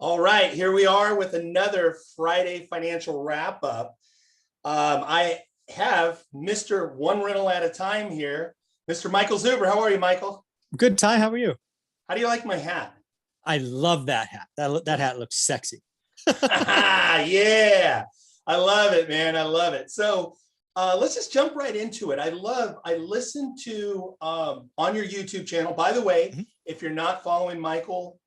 All right, here we are with another Friday financial wrap up. I have Mr. One Rental at a Time here, Mr. Michael Zuber. How are you, Michael? Good, Ty. How are you? How do you like my hat? I love that hat. That hat looks sexy. Yeah, I love it, man. I love it. So let's just jump right into it. I listened to on your YouTube channel. By the way, if you're not following Michael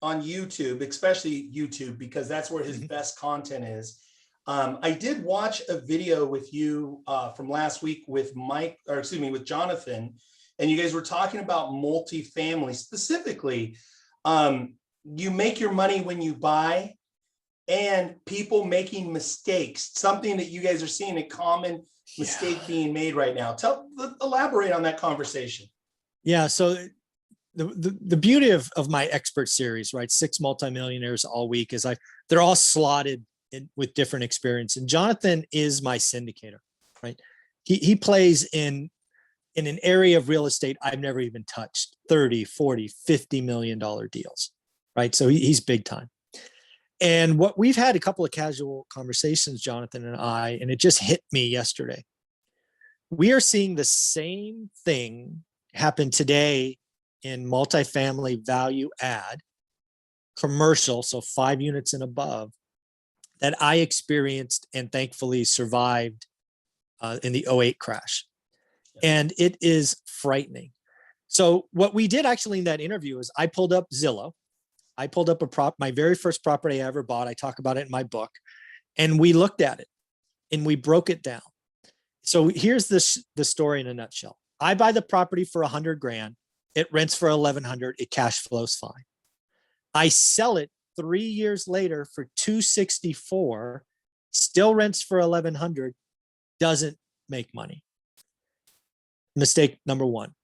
on YouTube, especially YouTube, because that's where his best content is. I did watch a video with you from last week with with Jonathan, and you guys were talking about multifamily specifically. You make your money when you buy, and people making mistakes, something that you guys are seeing a common mistake being made right now. Elaborate on that conversation. Yeah. So the beauty of my expert series, right? 6 multimillionaires all week is they're all slotted with different experience. And Jonathan is my syndicator, right? He plays in an area of real estate I've never even touched, 30, 40, $50 million deals, right? So he's big time. And what we've had a couple of casual conversations, Jonathan and I, and it just hit me yesterday. We are seeing the same thing happen today in multifamily value add commercial, so 5 units and above, that I experienced and thankfully survived in the '08 crash. And it is frightening. So what we did actually in that interview is I pulled up Zillow. I pulled up my very first property I ever bought. I talk about it in my book, and we looked at it and we broke it down. So here's the story in a nutshell. I buy the property for $100,000. It rents for $1,100. It cash flows fine. I sell it 3 years later for $264, still rents for $1,100, doesn't make money. Mistake number one.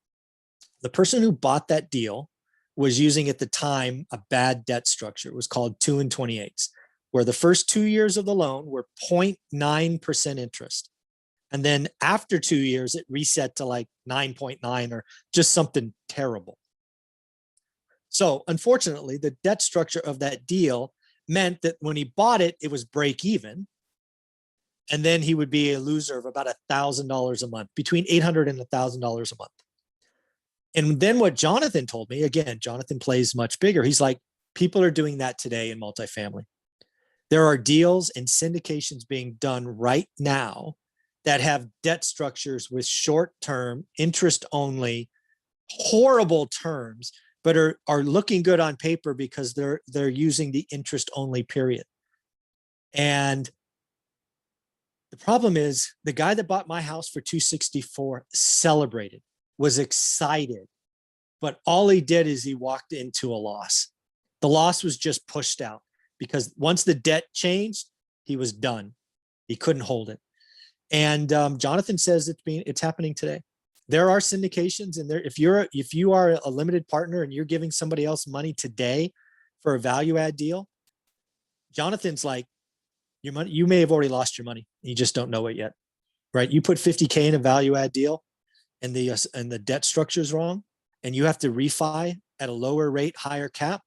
The person who bought that deal was using at the time a bad debt structure. It was called 2 and 28, where the first 2 years of the loan were 0.9% interest. And then after 2 years, it reset to like 9.9 or just something terrible. So unfortunately, the debt structure of that deal meant that when he bought it, it was break even. And then he would be a loser of about $1,000 a month, between $800 and $1,000 a month. And then what Jonathan told me, again, Jonathan plays much bigger. He's like, people are doing that today in multifamily. There are deals and syndications being done right now that have debt structures with short-term, interest-only, horrible terms, but are looking good on paper because they're using the interest-only period. And the problem is the guy that bought my house for $264 celebrated, was excited, but all he did is he walked into a loss. The loss was just pushed out because once the debt changed, he was done. He couldn't hold it. And Jonathan says it's happening today. There are syndications, and if you are a limited partner and you're giving somebody else money today for a value add deal, Jonathan's like, your money, you may have already lost your money. You just don't know it yet, right? You put $50K in a value add deal, and the debt structure is wrong, and you have to refi at a lower rate, higher cap,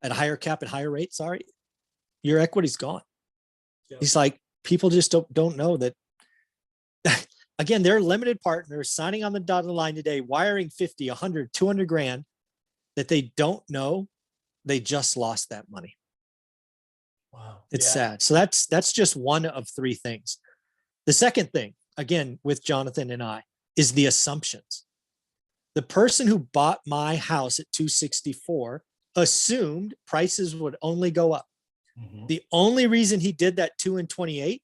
and higher rate, sorry, your equity's gone. Yeah. He's like, people just don't know that. Again, they're limited partners signing on the dotted line today, wiring 50, 100, 200 grand that they don't know they just lost that money. Wow. It's sad. So that's just one of 3 things. The second thing, again, with Jonathan and I, is the assumptions. The person who bought my house at $264 assumed prices would only go up. The only reason he did that 2 and 28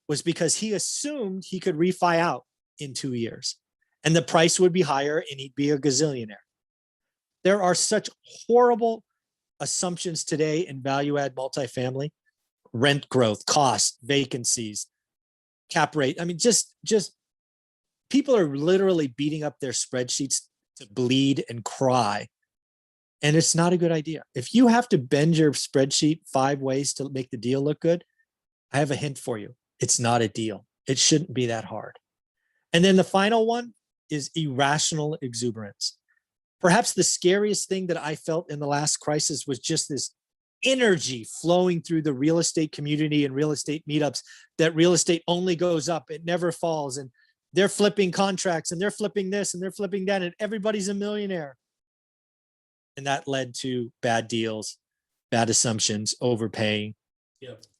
was because he assumed he could refi out in 2 years and the price would be higher and he'd be a gazillionaire. There are such horrible assumptions today in value add multifamily: rent growth, cost, vacancies, cap rate. I mean, just people are literally beating up their spreadsheets to bleed and cry. And it's not a good idea. If you have to bend your spreadsheet 5 ways to make the deal look good, I have a hint for you. It's not a deal. It shouldn't be that hard. And then the final one is irrational exuberance. Perhaps the scariest thing that I felt in the last crisis was just this energy flowing through the real estate community and real estate meetups that real estate only goes up, it never falls. And they're flipping contracts and they're flipping this and they're flipping that, and everybody's a millionaire. And that led to bad deals, bad assumptions, overpaying,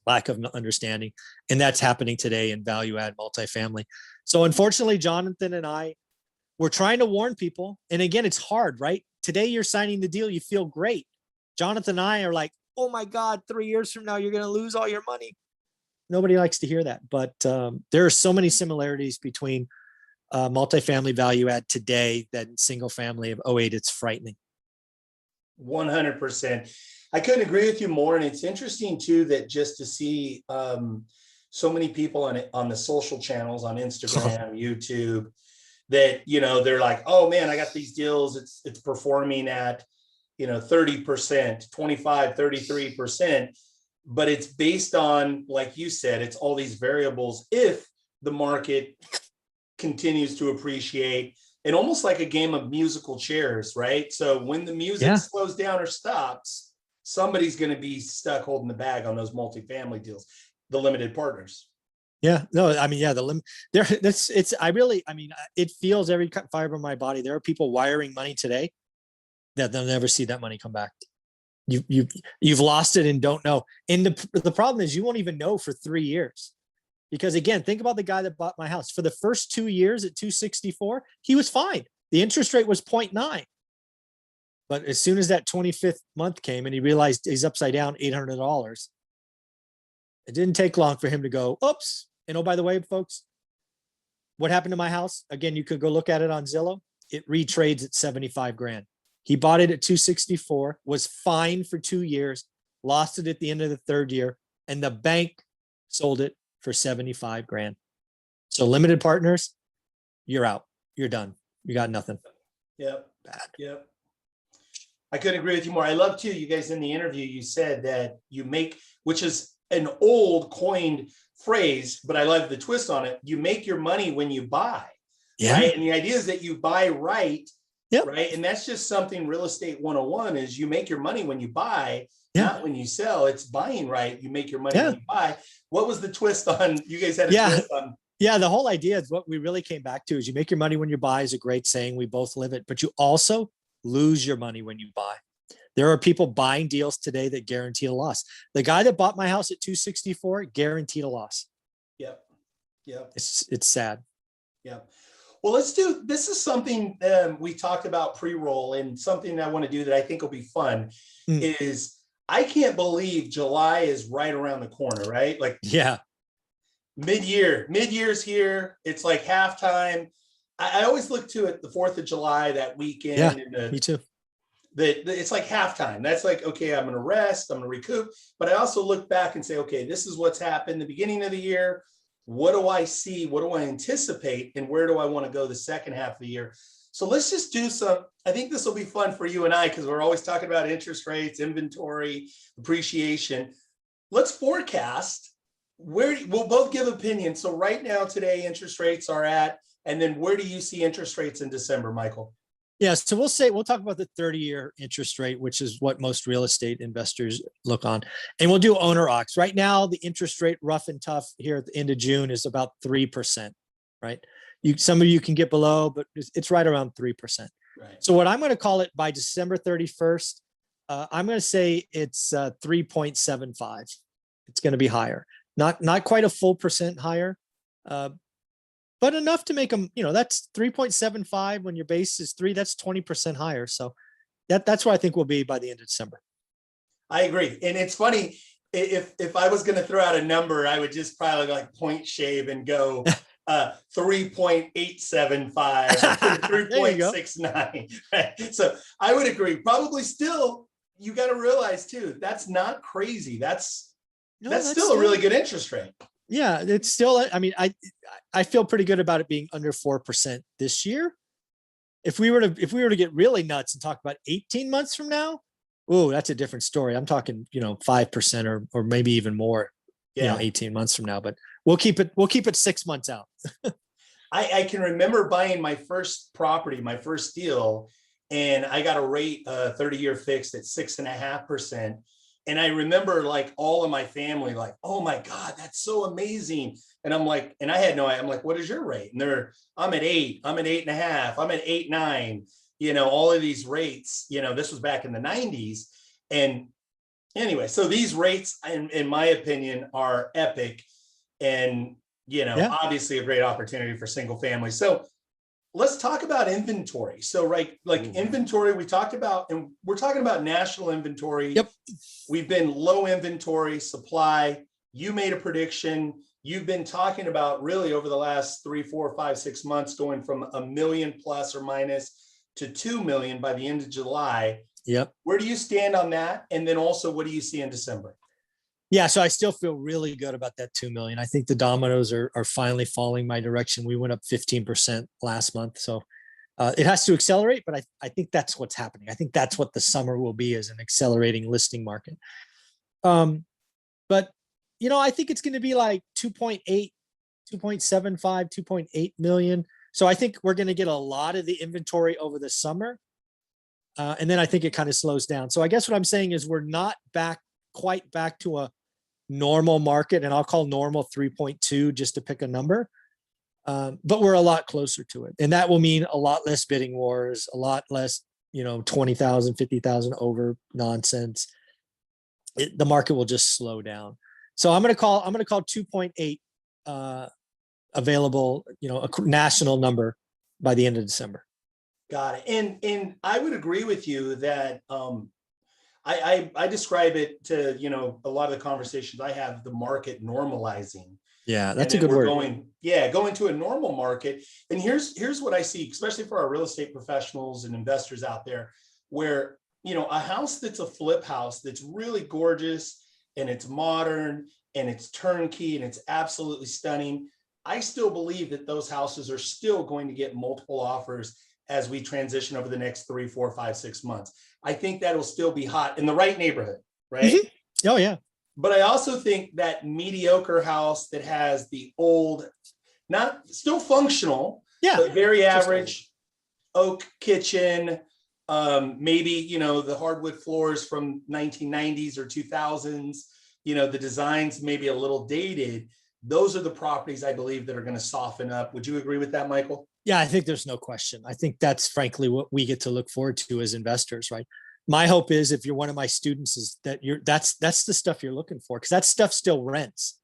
lack of understanding. And that's happening today in value add multifamily. So unfortunately, Jonathan and I, we're trying to warn people. And again, it's hard, right? Today you're signing the deal, you feel great. Jonathan and I are like, oh my God, 3 years from now, you're going to lose all your money. Nobody likes to hear that. But there are so many similarities between multifamily value add today than single family of 08. It's frightening. 100%. I couldn't agree with you more. And it's interesting too, that just to see so many people on the social channels, on Instagram, YouTube, that, you know, they're like, oh man, I got these deals. It's performing at, 30%, 25, 33%, but it's based on, like you said, it's all these variables. If the market continues to appreciate, and almost like a game of musical chairs, right? So when the music slows down or stops, somebody's going to be stuck holding the bag on those multifamily deals, the limited partners. Yeah, no, I mean, the limit there, it feels every fiber of my body. There are people wiring money today that they'll never see that money come back. You've lost it and don't know. And the problem is you won't even know for 3 years. Because again, think about the guy that bought my house. For the first 2 years at 264, he was fine. The interest rate was 0.9. But as soon as that 25th month came and he realized he's upside down $800, it didn't take long for him to go, oops. And oh, by the way, folks, what happened to my house? Again, you could go look at it on Zillow. It retrades at 75 grand. He bought it at 264, was fine for 2 years, lost it at the end of the third year, and the bank sold it for 75 grand. So limited partners, you're out. You're done. You got nothing. Yep. Bad. Yep. I couldn't agree with you more. I love too, you guys in the interview, you said that you make, which is an old coined phrase, but I love the twist on it. You make your money when you buy. Right. And the idea is that you buy right. Right. And that's just something real estate 101 is you make your money when you buy, not when you sell. It's buying right. You make your money when you buy. What was the twist on, you guys had a twist on? Yeah, the whole idea is what we really came back to is you make your money when you buy is a great saying. We both live it, but you also lose your money when you buy. There are people buying deals today that guarantee a loss. The guy that bought my house at 264 guaranteed a loss. Yep. It's sad. Yep. Well, this is something we talked about pre-roll, and something I want to do that I think will be fun is I can't believe July is right around the corner, right? Like mid-year's here. It's like halftime. I always look to it, the 4th of July, that weekend. Yeah, me too. It's like halftime. That's like, okay, I'm going to rest, I'm going to recoup. But I also look back and say, okay, this is what's happened the beginning of the year. What do I see? What do I anticipate? And where do I want to go the second half of the year? So let's just do I think this will be fun for you and I, because we're always talking about interest rates, inventory, appreciation. Let's forecast where we'll both give opinions. So right now, today, interest rates are at, and then where do you see interest rates in December, Michael? Yeah, so we'll talk about the 30-year interest rate, which is what most real estate investors look on. And we'll do owner occs. Right now, the interest rate, rough and tough, here at the end of June is about 3%, right? Some of you can get below, but it's right around 3%. Right. So what I'm going to call it by December 31st, I'm going to say it's 3.75. It's going to be higher. Not quite a full percent higher, but enough to make them, that's 3.75 when your base is 3, that's 20% higher. So that's where I think we'll be by the end of December. I agree. And it's funny, if I was going to throw out a number, I would just probably like point shave and go 3.875, 3.69. Right? So I would agree. Probably still, you got to realize too, that's not crazy. That's still a really good interest rate. Yeah, it's still, I mean, I feel pretty good about it being under 4% this year. If we were to get really nuts and talk about 18 months from now, oh, that's a different story. I'm talking, 5% or maybe even more, 18 months from now, but we'll keep it 6 months out. I can remember buying my first property, my first deal, and I got a rate 30-year fixed at 6.5%. And I remember like all of my family, like, oh my God, that's so amazing. And I'm like, and I had no idea. I'm like, what is your rate? And I'm at 8, I'm at 8.5, I'm at 8.9, all of these rates, this was back in the 90s. And anyway, so these rates, in my opinion, are epic and, Yeah. obviously a great opportunity for single family. So let's talk about inventory. So, right, like inventory, we talked about, and we're talking about national inventory. Yep. We've been low inventory supply. You made a prediction. You've been talking about really over the last 3, 4, 5, 6 months, going from 1 million plus or minus to 2 million by the end of July. Yep. Where do you stand on that? And then also, what do you see in December? Yeah, so I still feel really good about that 2 million. I think the dominoes are finally falling my direction. We went up 15% last month. So it has to accelerate, but I think that's what's happening. I think that's what the summer will be, is an accelerating listing market. But, I think it's going to be like 2.8, 2.75, 2.8 million. So I think we're going to get a lot of the inventory over the summer. And then I think it kind of slows down. So I guess what I'm saying is we're not quite back to a normal market, and I'll call normal 3.2 just to pick a number. But we're a lot closer to it. And that will mean a lot less bidding wars, a lot less, 20,000, 50,000 over nonsense. The market will just slow down. So I'm going to call 2.8 available, a national number by the end of December. Got it. And I would agree with you that I describe it to, a lot of the conversations I have, the market normalizing. Yeah, that's a good word. Going to a normal market. And here's what I see, especially for our real estate professionals and investors out there, where, a house that's a flip house that's really gorgeous and it's modern and it's turnkey and it's absolutely stunning. I still believe that those houses are still going to get multiple offers as we transition over the next 3, 4, 5, 6 months. I think that'll still be hot in the right neighborhood, right? Mm-hmm. Oh, yeah. But I also think that mediocre house that has the old, not still functional, but very average oak kitchen, maybe, the hardwood floors from 1990s or 2000s, the designs maybe a little dated. Those are the properties I believe that are going to soften up. Would you agree with that, Michael? Yeah, I think there's no question. I think that's frankly what we get to look forward to as investors, right? My hope is, if you're one of my students, is that that's the stuff you're looking for, because that stuff still rents.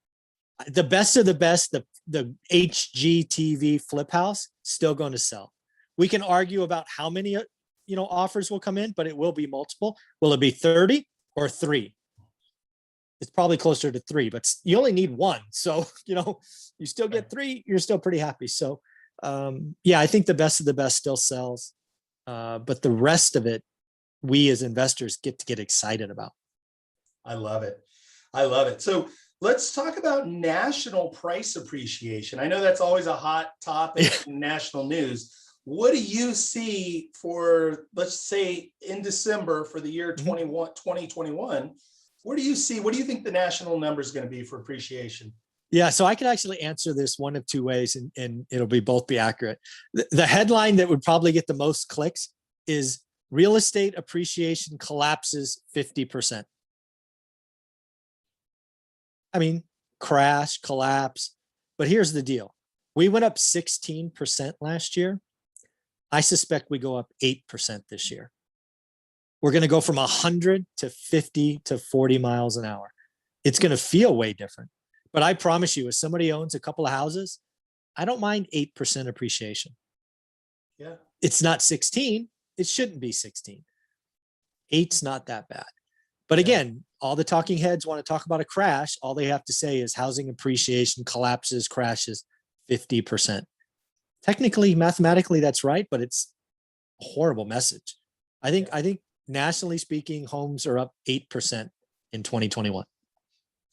The best of the best, the HGTV flip house, still going to sell. We can argue about how many offers will come in, but it will be multiple. Will it be 30 or 3? It's probably closer to 3, but you only need 1. So, you still get 3, you're still pretty happy. So, I think the best of the best still sells. But the rest of it, we as investors get to get excited about. I love it. I love it. So let's talk about national price appreciation. I know that's always a hot topic in national news. What do you see for, let's say, in December for the year 2021? What do you think the national number is going to be for appreciation? Yeah, so I can actually answer this one of 2 ways, and it'll both be accurate. The headline that would probably get the most clicks is real estate appreciation collapses 50%. I mean, crash, collapse. But here's the deal. We went up 16% last year. I suspect we go up 8% this year. We're going to go from 100 to 50 to 40 miles an hour. It's going to feel way different. But I promise you, as somebody owns a couple of houses, I don't mind 8% appreciation. Yeah. It's not 16. It shouldn't be 16. 8's not that bad. But again, all the talking heads want to talk about a crash. All they have to say is housing appreciation collapses, crashes 50%. Technically, mathematically, that's right, but it's a horrible message. I think nationally speaking, homes are up 8% in 2021.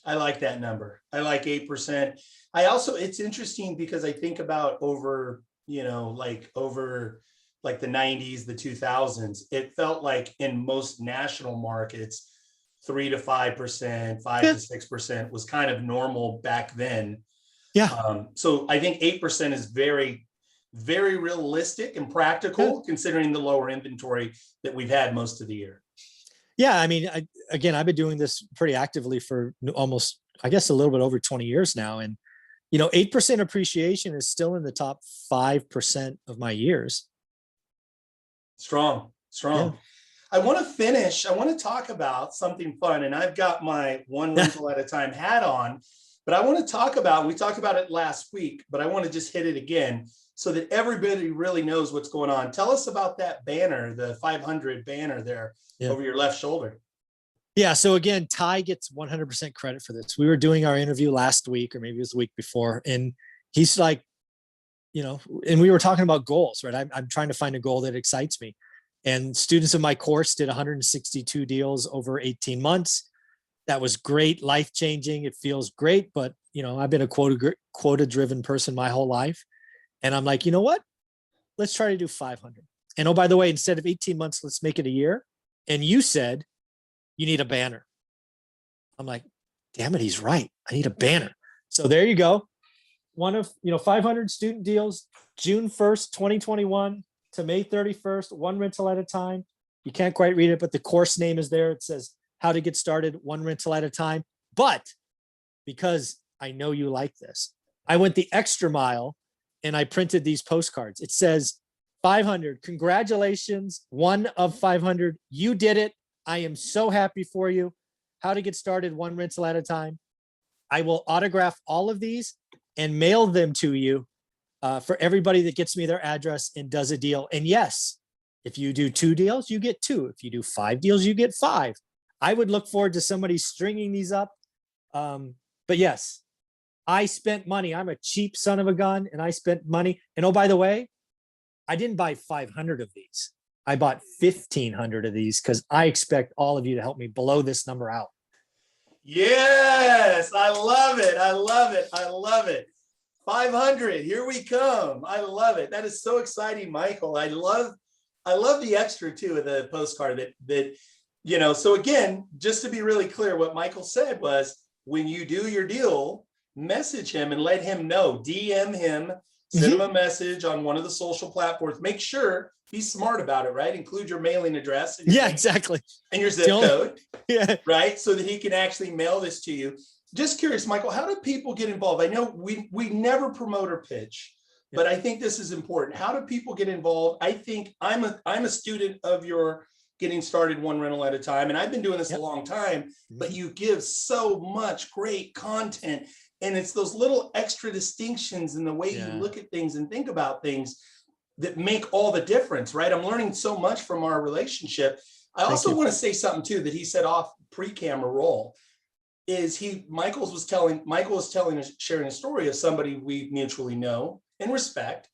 I like that number. I like 8%. It's interesting because I think about over the 90s, the 2000s, it felt like in most national markets, 3 to 5%, 5 to 6% was kind of normal back then. Yeah. So I think 8% is very, very realistic and practical, considering the lower inventory that we've had most of the year. Yeah, I mean, again, I've been doing this pretty actively for almost, I guess, a little bit over 20 years now. And, 8% appreciation is still in the top 5% of my years. Strong, Yeah. strong. I want to finish. I want to talk about something fun, and I've got my one rental at a time hat on, but I want to talk about, we talked about it last week, but I want to just hit it again so that everybody really knows what's going on. Tell us about that banner, the 500 banner there over your left shoulder. Yeah. So again, Ty gets 100% credit for this. We were doing our interview last week, or maybe it was the week before, and he's like, and we were talking about goals, right? I'm trying to find a goal that excites me. And students of my course did 162 deals over 18 months. That was great, life-changing. It feels great, but I've been a quota-driven person my whole life. And I'm like, you know what? Let's try to do 500. And oh, by the way, instead of 18 months, let's make it a year. And you said you need a banner. I'm like, damn it, he's right. I need a banner. So there you go. One of 500 student deals, June 1st, 2021 to May 31st, one rental at a time. You can't quite read it, but the course name is there. It says how to get started, one rental at a time. But because I know you like this, I went the extra mile and I printed these postcards. It says 500, congratulations, one of 500. You did it. I am so happy for you. How to get started, one rental at a time. I will autograph all of these and mail them to you for everybody that gets me their address and does a deal. And yes, if you do 2 deals, you get 2. If you do 5 deals, you get 5. I would look forward to somebody stringing these up. But yes, I spent money. I'm a cheap son of a gun, and I spent money. And oh, by the way, I didn't buy 500 of these. I bought 1,500 of these because I expect all of you to help me blow this number out. Yes, I love it. I love it. I love it. 500, here we come. I love it. That is so exciting, Michael. I love the extra too of the postcard that so again, just to be really clear, what Michael said was, when you do your deal, message him and let him know, DM him, send him a message on one of the social platforms. Make sure, be smart about it, right? Include your mailing address. And exactly. And your zip code, yeah, right? So that he can actually mail this to you. Just curious, Michael, how do people get involved? I know we never promote or pitch, but I think this is important. How do people get involved? I think I'm a student of your getting started one rental at a time, and I've been doing this a long time, but you give so much great content, and it's those little extra distinctions in the way you look at things and think about things that make all the difference, right? I'm learning so much from our relationship. I also want to say something too that he said off pre-camera roll. Michael was telling us, sharing a story of somebody we mutually know and respect.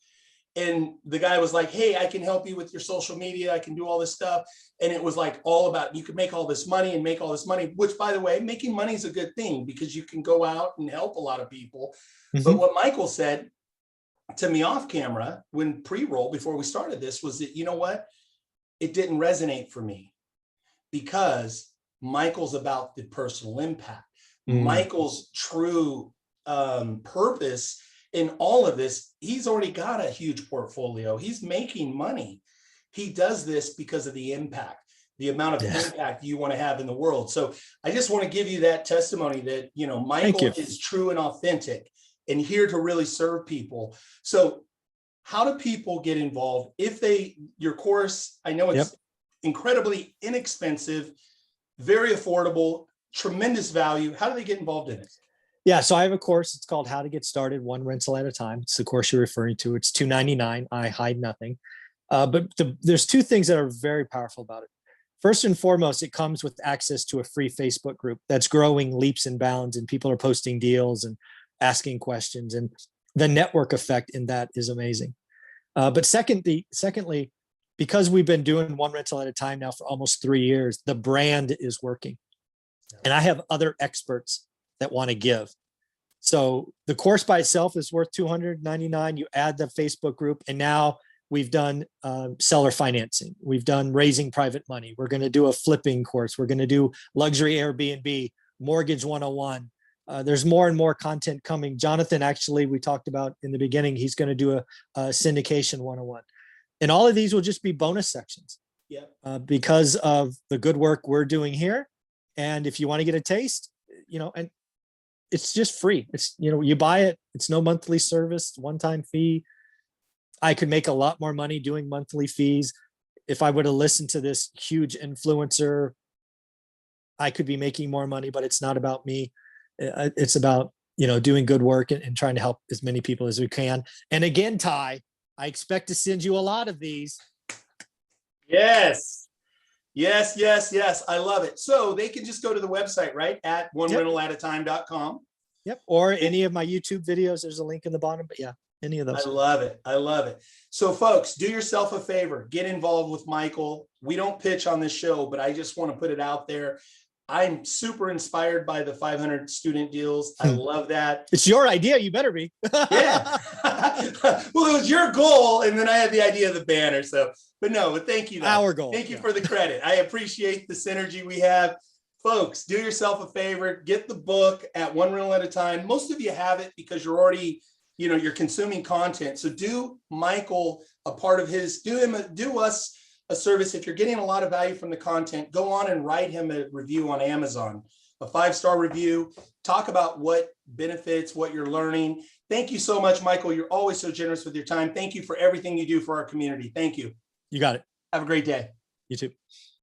And the guy was like, hey, I can help you with your social media. I can do all this stuff. And it was like all about, you could make all this money and make all this money, which, by the way, making money is a good thing because you can go out and help a lot of people. But what Michael said to me off camera when pre-roll before we started this was that, you know what? It didn't resonate for me because Michael's about the personal impact. Michael's true purpose in all of this, he's already got a huge portfolio. He's making money. He does this because of the impact, the amount of impact you want to have in the world. So I just want to give you that testimony that, Michael is true and authentic and here to really serve people. So how do people get involved if your course, I know it's incredibly inexpensive, very affordable, tremendous value. How do they get involved in it? Yeah, so I have a course. It's called How to Get Started, One Rental at a Time. It's the course you're referring to. It's $299. I hide nothing. But there's 2 things that are very powerful about it. First and foremost, it comes with access to a free Facebook group that's growing leaps and bounds, and people are posting deals and asking questions. And the network effect in that is amazing. But secondly, because we've been doing one rental at a time now for almost 3 years, the brand is working. And I have other experts that want to give. So the course by itself is worth $299. You add the Facebook group, and now we've done seller financing. We've done raising private money. We're going to do a flipping course. We're going to do luxury Airbnb, mortgage 101. There's more and more content coming. Jonathan, actually, we talked about in the beginning, he's going to do a syndication 101. And all of these will just be bonus sections. Yeah. because of the good work we're doing here. And if you want to get a taste, and it's just free. It's, you buy it. It's no monthly service, one-time fee. I could make a lot more money doing monthly fees. If I would have listened to this huge influencer, I could be making more money, but it's not about me. It's about, doing good work and trying to help as many people as we can. And again, Ty, I expect to send you a lot of these. Yes. Yes, yes, yes. I love it. So they can just go to the website, right? At onerentalatatime.com. Yep. Or any of my YouTube videos. There's a link in the bottom, but yeah, any of those. I love it. I love it. So folks, do yourself a favor, get involved with Michael. We don't pitch on this show, but I just want to put it out there. I'm super inspired by the 500 student deals. I love that. It's your idea. You better be. Yeah. Well, it was your goal. And then I had the idea of the banner. But thank you. Our goal. Thank you for the credit. I appreciate the synergy we have. Folks, do yourself a favor, get the book at One Rental at a Time. Most of you have it because you're already, you're consuming content. So do Michael a part of his, do us a service. If you're getting a lot of value from the content, go on and write him a review on Amazon, a 5-star review. Talk about what benefits, what you're learning. Thank you so much, Michael. You're always so generous with your time. Thank you for everything you do for our community. Thank you. You got it. Have a great day. You too.